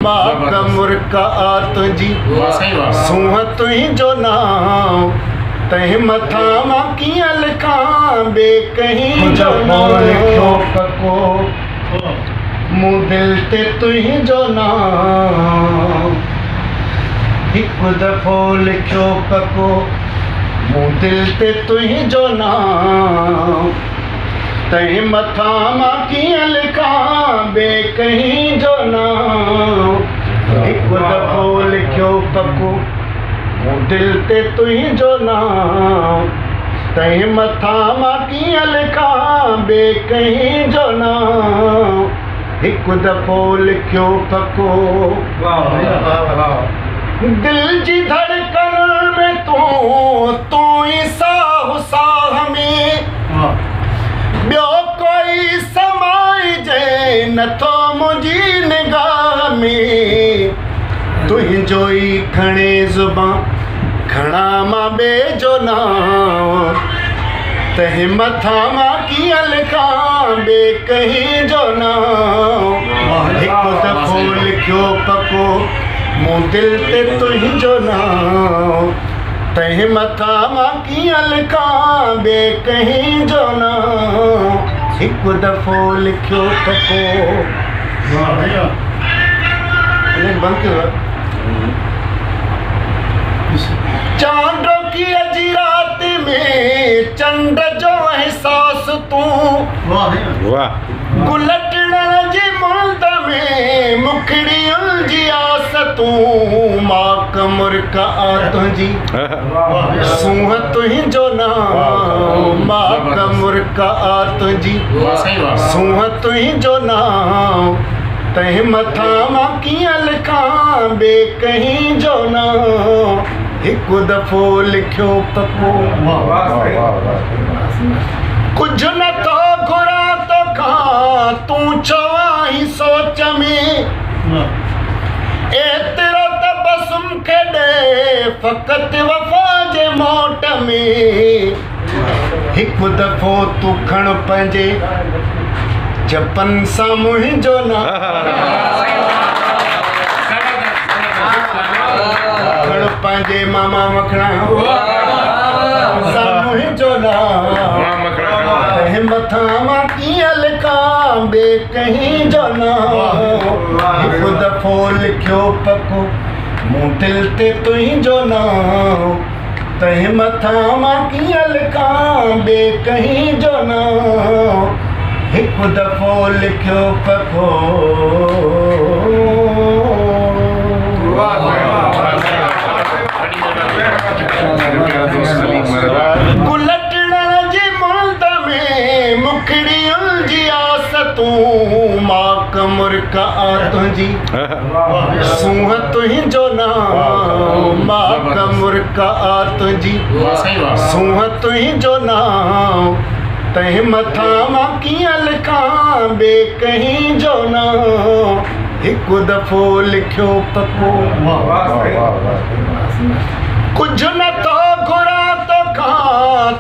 मां कमुर का तुंहिंजी सूंह तुंहिंजो नाम तंहिं मथां मां कीअं लिखां ॿिए कहीं जो लिखियो कको मूं दिल ते तुंहिंजो नाम हिकु दफ़ो लिखियो कको मूं दिल ते तुंहिंजो नाम तंहिं मथां मां कीअं लिखां ॿिए कहीं जो नाम हिकु दफ़ो लिखियो पको मूं दिल ते तुंहिंजो नाम तंहिं मथां मां कीअं लिखां ॿिए कहीं जो नाम हिकु दफ़ो लिखियो पको दिल जी धड़कन में तूं ई साह साह में ॿियो कोई समाइजे नथो मुंहिंजी निगाह में तुंहिंजो ई खणे ज़ुबान खणा मां ॿिए जो नाम तंहिं मथां मां कीअं लिखां ॿिए कहीं जो नाम हिकु दफ़ो लिखियो पको मूं दिल ते तुंहिंजो नाम तंहिं मथां मां कीअं लिखां ॿिए कहीं जो नाम हिकु दफ़ो लिखियो पको चांद की अजी रात में चंड जो एहसास तूं गुलटण जी मुल्द में मुखड़ी उलझी आस तूं मां कमुर का तुंहिंजी सूंह तुंहिंजो नाम मां कमुर का तुंहिंजी सूंह तुंहिंजो नाम तंहिं मथां मां कीअं लिखां ॿिए कहीं जो नाम हिकु दफ़ो लिखियो पको कुझु नथो घुरां तोखां तूं चवां सोच में एतिरो तबसुम खेॾे फ़क़ति वफ़ा जे मोट में हिकु दफ़ो तूं खण पंहिंजे जपन सां मुंहिंजो खण पंहिंजे मामा मखणा सां मुंहिंजो नाम तंहिं मथां मां कीअं लिखां ॿिए कहीं जो नाम हिकु दफ़ो लिखियो पको मूं दिल ते तुंहिंजो नाम तंहिं मथां मां कीअं लिखां ॿिए कहीं जो नाम हिकु दफ़ो लिखियो पको गुलटण जी मुल्द में मुखड़ी उलझी आस तूं मां कमुर का तुंहिंजी सूंह तुंहिंजो नाम मां कमुर का तुंहिंजी सूंह तुंहिंजो नाम तंहिं मथां मां कीअं लिखां ॿिए कहीं जो नाम हिकु दफ़ो लिखियो पको कुझु नथो घुरां तोखां